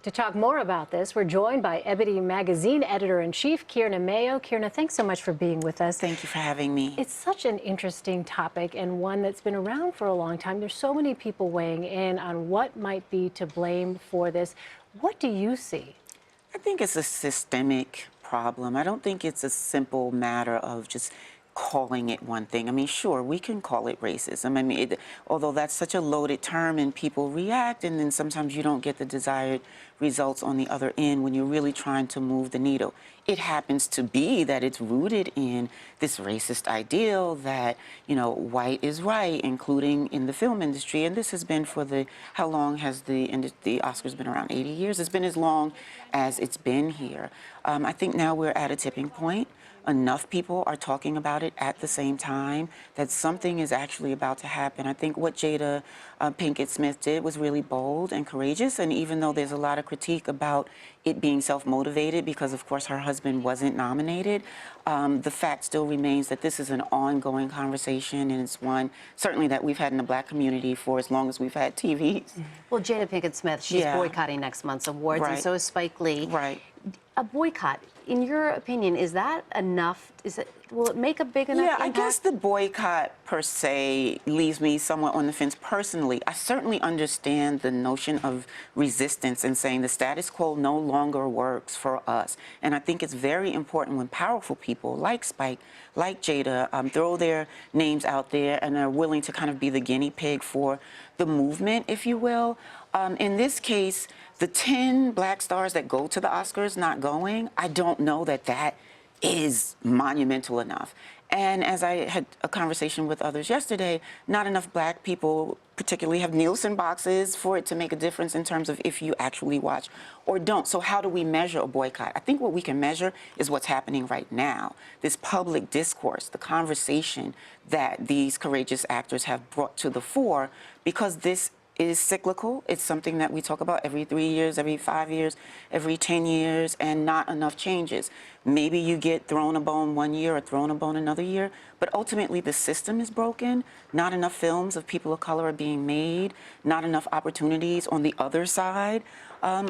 To talk more about this, we're joined by Ebony Magazine editor-in-chief, Kierna Mayo. Kierna, thanks so much for being with us. Thank you for having me. It's such an interesting topic and one that's been around for a long time. There's so many people weighing in on what might be to blame for this. What do you see? I think it's a systemic problem. I don't think it's a simple matter of just calling it one thing. I mean, sure, we can call it racism. I mean, although that's such a loaded term and people react, and then sometimes you don't get the desired results on the other end when you're really trying to move the needle. It happens to be that it's rooted in this racist ideal that, you know, white is right, including in the film industry. And this has been for how long has the Oscars been around? 80 years? It's been as long as it's been here. I think now we're at a tipping point. Enough people are talking about it at the same time that something is actually about to happen. I think what Jada Pinkett Smith did was really bold and courageous, and even though there's a lot of critique about it being self-motivated because, of course, her husband wasn't nominated, the fact still remains that this is an ongoing conversation, and it's one certainly that we've had in the Black community for as long as we've had TVs. Well, Jada Pinkett Smith, she's boycotting next month's awards, and so is Spike Lee. Right. A boycott, in your opinion, is that enough? Will it make a big enough impact? I guess the boycott per se leaves me somewhat on the fence personally. I certainly understand the notion of resistance and saying the status quo no longer works for us. And I think it's very important when powerful people like Spike, like Jada, throw their names out there and are willing to kind of be the guinea pig for the movement, if you will. In this case, the 10 Black stars that go to the Oscars not going, I don't know that that is monumental enough. And as I had a conversation with others yesterday, not enough Black people particularly have Nielsen boxes for it to make a difference in terms of if you actually watch or don't. So how do we measure a boycott? I think what we can measure is what's happening right now. This public discourse, the conversation that these courageous actors have brought to the fore, because this is cyclical. It's something that we talk about every 3 years, every 5 years, every 10 years, and not enough changes. Maybe you get thrown a bone one year or thrown a bone another year, but ultimately the system is broken. Not enough films of people of color are being made. Not enough opportunities on the other side,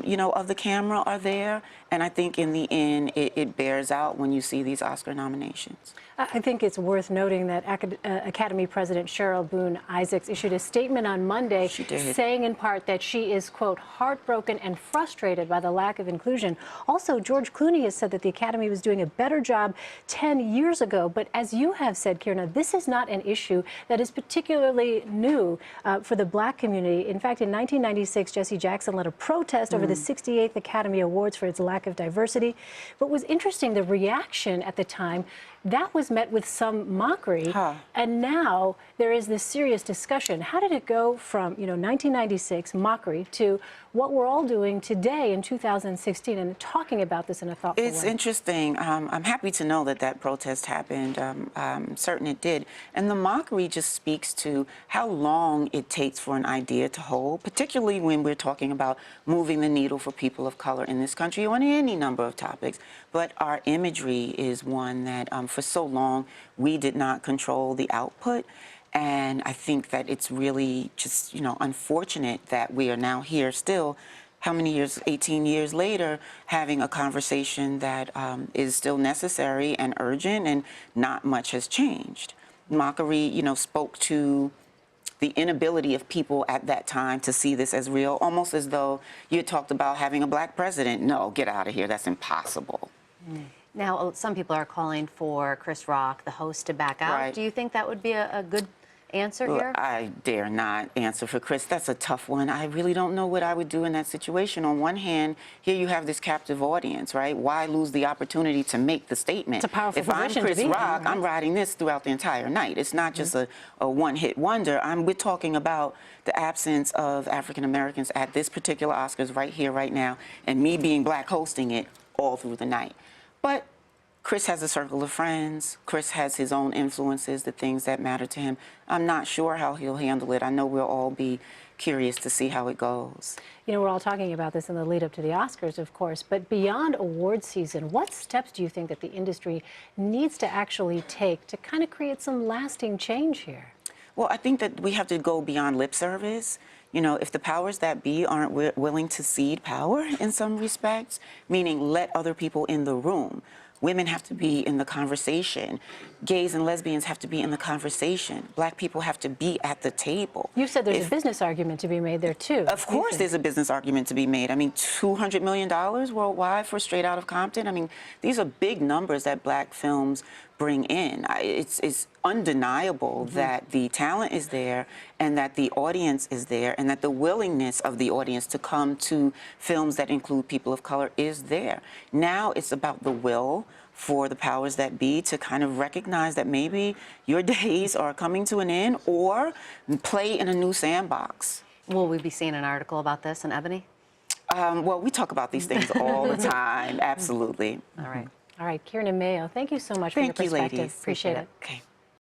you know, of the camera are there. And I think in the end, it bears out when you see these Oscar nominations. I think it's worth noting that Academy President Cheryl Boone Isaacs issued a statement on Monday saying in part that she is, quote, heartbroken and frustrated by the lack of inclusion. Also, George Clooney has said that the Academy was doing a better job 10 years ago. But as you have said, Kierna, this is not an issue that is particularly new for the Black community. In fact, in 1996, Jesse Jackson led a protest over the 68th Academy Awards for its lack of diversity. But was interesting, the reaction at the time, that was met with some mockery, and now there is this serious discussion. How did it go from, you know, 1996 mockery to what we're all doing today in 2016 and talking about this in a thoughtful way? It's interesting. I'm happy to know that that protest happened. I'm certain it did. And the mockery just speaks to how long it takes for an idea to hold, particularly when we're talking about moving the needle for people of color in this country on any number of topics. But our imagery is one that for so long we did not control the output. And I think that it's really just, you know, unfortunate that we are now here still, how many years, 18 years later, having a conversation that is still necessary and urgent, and not much has changed. Mockery, you know, spoke to the inability of people at that time to see this as real, almost as though you had talked about having a Black president. No, get out of here. That's impossible. Now, some people are calling for Chris Rock, the host, to back out. Right. Do you think that would be a good answer here? I dare not answer for Chris. That's a tough one. I really don't know what I would do in that situation. On one hand, here you have this captive audience, right? Why lose the opportunity to make the statement? It's a powerful position to be in. If I'm Chris Rock, right? I'm riding this throughout the entire night. It's not just a one-hit wonder. We're talking about the absence of African Americans at this particular Oscars right here, right now, and me being Black hosting it all through the night. But Chris has a circle of friends. Chris has his own influences, the things that matter to him. I'm not sure how he'll handle it. I know we'll all be curious to see how it goes. You know, we're all talking about this in the lead up to the Oscars, of course, but beyond award season, what steps do you think that the industry needs to actually take to kind of create some lasting change here? Well, I think that we have to go beyond lip service. You know, if the powers that be aren't willing to cede power in some respects, meaning let other people in the room, women have to be in the conversation. Gays and lesbians have to be in the conversation. Black people have to be at the table. You said there's a business argument to be made there, too. Of course there's a business argument to be made. I mean, $200 million worldwide for Straight Outta Compton. I mean, these are big numbers that Black films bring in. It's undeniable that the talent is there and that the audience is there and that the willingness of the audience to come to films that include people of color is there. Now it's about the will for the powers that be to kind of recognize that maybe your days are coming to an end or play in a new sandbox. Will we be seeing an article about this in Ebony? Well, we talk about these things all the time. Absolutely. All right. All right, Kierna Mayo, thank you so much for your perspective. Thank you, ladies. Appreciate it. Okay.